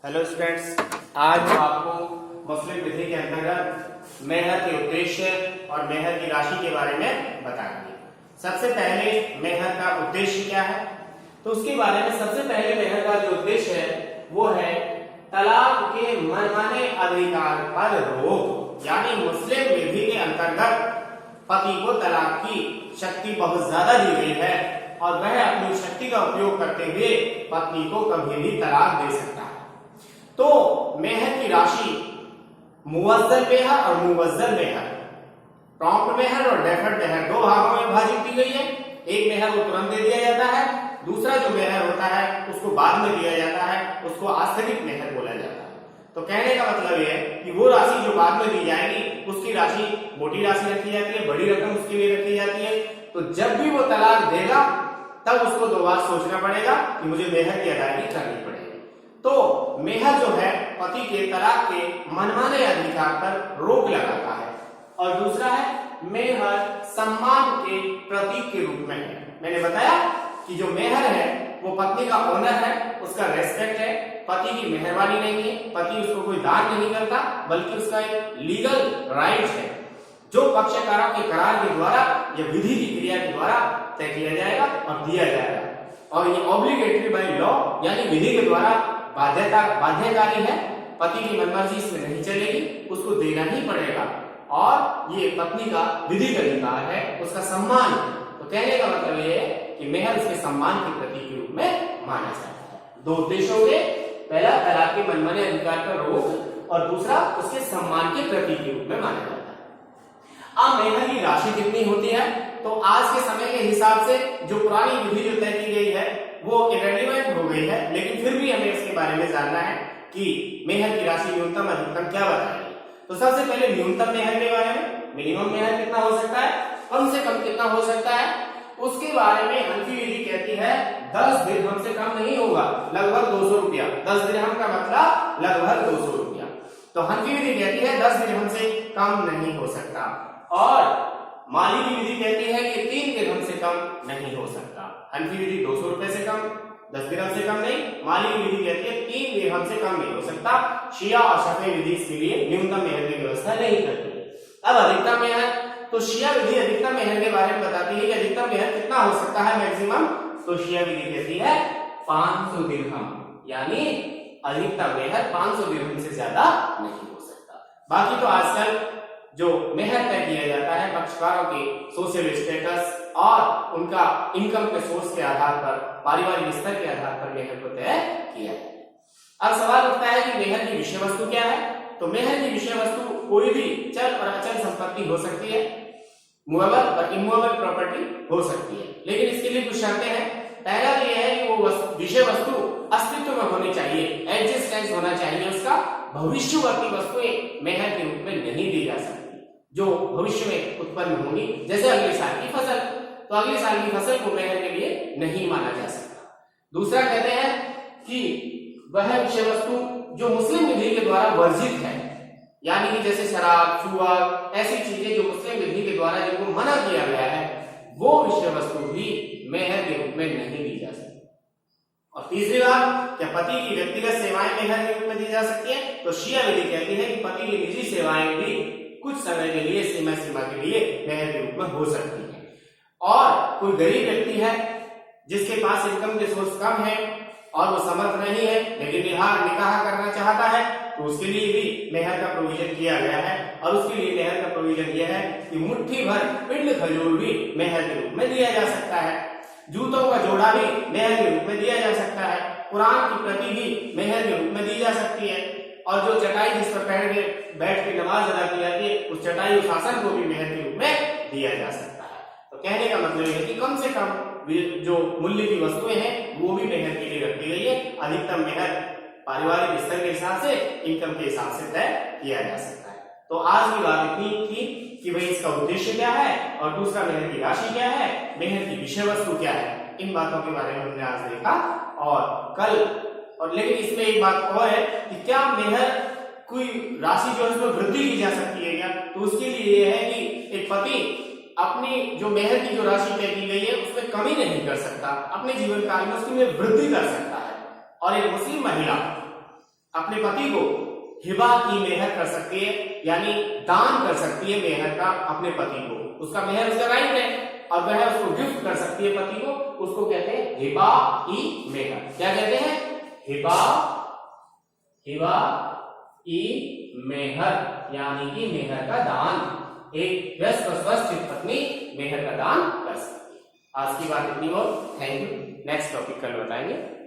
Hello students, आज हम आपको मुस्लिम विधि के अंतर्गत मेहर के उद्देश्य और मेहर की राशि के बारे में बताएंगे। सबसे पहले मेहर का उद्देश्य क्या है, तो उसके बारे में सबसे पहले मेहर का जो उद्देश्य है वो है तलाक के मनमाने अधिकार पर रोक। यानी मुस्लिम विधि के अंतर्गत पति को तलाक की शक्ति बहुत ज्यादा दी गई है और वह अपनी शक्ति का उपयोग करते हुए पत्नी को कभी भी तलाक दे सकता है। तो मेहर की राशि मुवज्जल मेहर और मुवज्जल मेहर, प्रॉम्प्ट मेहर और डेफर्ड मेहर दो भागों में विभाजित की गई है। एक मेहर को तुरंत दे दिया जाता है, दूसरा जो मेहर होता है उसको बाद में दिया जाता है, उसको आस्थगित मेहर बोला जाता है। तो कहने का मतलब यह है कि वो राशि जो बाद में दी जाएगी उसकी राशि मोटी राशि रखी जाती है, बड़ी रकम उसके लिए रखी जाती है। तो जब भी वो तलाक देगा तब उसको दो बार सोचना पड़ेगा कि मुझे मेहर की अदायगी करनी पड़ेगी। तो मेहर जो है पति के तलाक के मनमाने अधिकार पर रोक लगाता है। और दूसरा है मेहर सम्मान के प्रतीक के रूप में है। मैंने बताया कि जो मेहर है वो पत्नी का ऑनर है, उसका रेस्पेक्ट है, पति की मेहरबानी नहीं है, पति उसको कोई दान नहीं करता बल्कि उसका एक लीगल राइट है जो पक्षकारों के करार के द्वारा या विधि की क्रिया के द्वारा तय किया जाएगा और दिया जाएगा। और ये ऑब्लिगेटरी बाय लॉ यानी विधि के द्वारा बाध्यकारी है, पति की मनमर्जी इसमें नहीं चलेगी, उसको देना ही पड़ेगा और ये पत्नी का विधिक अधिकार है, उसका सम्मान है। तो कहने का मतलब ये है कि मेहर उसके सम्मान के प्रतीक के रूप में माना जाता है। दो उद्देश्य हो गए, पहला तलाक के मनमाने अधिकार पर रोक और दूसरा उसके सम्मान के प्रतीक के रूप में माना जाता है। अब मेहर की राशि कितनी होती है, तो आज के समय के हिसाब से जो पुरानी विधि जो तय की गई है वो इरेलीवेंट हो गई है, लेकिन फिर भी हमें इसके बारे में जानना है कि मेहर की राशि न्यूनतम अधिकतम क्या बताएगी। तो सबसे पहले न्यूनतम मेहर के बारे में, मिनिमम मेहर कितना हो सकता है, कम से कम कितना हो सकता है, उसके बारे में हनफी विधि कहती है 10 दिरहम से कम नहीं होगा, लगभग 200 रुपया। 10 दिरहम का मतलब लगभग 200 रुपया। तो हनफी विधि कहती है 10 दिरहम से कम नहीं हो सकता और मालिकी विधि कहती है कि 3 दिरहम से कम नहीं हो सकता। हनफी विधि 200 रुपए से कम, 10 दिरहम से कम नहीं, मालिकी विधि कहती है 3 दिरहम से कम नहीं हो सकता। शिया और शफी विधि इसके लिए न्यूनतम मेहर की व्यवस्था नहीं करती है। अब अधिकतम मेहर, तो शिया विधि अधिकतम मेहर के बारे में बताती है कि अधिकतम मेहर कितना हो सकता है मैक्सिमम, तो शिया विधि कहती है 500 दिरहम, यानी अधिकतम मेहर 500 दिरहम से ज्यादा नहीं हो सकता। बाकी तो आजकल जो मेहर तय किया जाता है पक्षकारों के सोशल स्टेटस और उनका इनकम के सोर्स के आधार पर, पारिवारिक स्तर के आधार पर मेहर को तय किया है। अब सवाल उठता है कि मेहर की विषय वस्तु क्या है। तो मेहर की विषय वस्तु कोई भी चल और अचल संपत्ति हो सकती है, मूवेबल और इमूवेबल प्रॉपर्टी हो सकती है, लेकिन इसके लिए कुछ शर्तें हैं। पहला तो यह है कि वो विषय वस्तु अस्तित्व में होनी चाहिए, एग्जिस्टेंस होना चाहिए उसका। भविष्यवर्ती वस्तुएं मेहर के रूप में नहीं दी जा सकती जो भविष्य में उत्पन्न होंगी, जैसे अगले साल की फसल, तो अगले साल की फसल को मेहर के लिए नहीं माना जा सकता। दूसरा कहते हैं कि वह विषय वस्तु जो मुस्लिम विधि के द्वारा वर्जित है, यानी कि जैसे शराब, जुआ, ऐसी चीजें जो मुस्लिम विधि के द्वारा जिनको मना किया गया है, वो विषय वस्तु भी मेहर के रूप में नहीं दी जा सकती। और तीसरी बात, क्या पति की व्यक्तिगत सेवाएं मेहर के रूप में दी जा सकती है, तो शिया विधि कहती है कि पति की निजी सेवाएं भी कुछ समय के लिए, सीमा के लिए मेहर के रूप में हो सकती है। और कोई गरीब व्यक्ति है जिसके पास इनकम के सोर्स कम है और वो समर्थ नहीं है लेकिन निकाह करना चाहता है, तो उसके लिए भी मेहर का प्रोविजन किया गया है। और उसके लिए मेहर का प्रोविजन यह है कि मुट्ठी भर पिंड खजूर भी मेहर के रूप में दिया जा सकता है, जूतों का जोड़ा भी मेहर के रूप में दिया जा सकता है, कुरान की प्रति भी मेहर के रूप में दी जा सकती है, और जो चटाई जिस पर बैठ के नमाज अदा की जाती है उस चटाई उस आसन को भी मेहर के रूप में दिया जा सकता है। तो कहने का मतलब यह है कि कम से कम जो मूल्य की वस्तुएं हैं वो भी मेहर के लिए रखी गई है। अधिकतम मेहर पारिवारिक स्तर के हिसाब से, इनकम के हिसाब से तय किया जा सकता है। तो आज की बात इतनी थी कि भाई इसका उद्देश्य क्या है और दूसरा मेहर की राशि क्या है, मेहर की विषय वस्तु क्या है, इन बातों के बारे में हमने आज देखा। और कल और लेकिन इसमें एक बात और है कि क्या मेहर कोई राशि जो है उसमें वृद्धि की जा सकती है क्या, तो उसके लिए यह है कि एक पति अपनी जो मेहर की जो राशि तय की गई है उसमें कमी नहीं कर सकता, अपने जीवन काल में उसकी वृद्धि कर सकता है। और एक मुस्लिम महिला अपने पति को हिबा की मेहर कर सकती है, यानी दान कर सकती है मेहर का अपने पति को। उसका मेहर उसका राइट है और वह उसको गिफ्ट कर सकती है पति को, उसको कहते हैं हिबा की मेहर। क्या कहते हैं? हिबा की मेहर, यानी कि मेहर का दान। एक व्यस्त व स्वस्थ पत्नी मेहर का दान कर सकती है। आज की बात इतनी हो। Thank you. नेक्स्ट टॉपिक कल बताएंगे।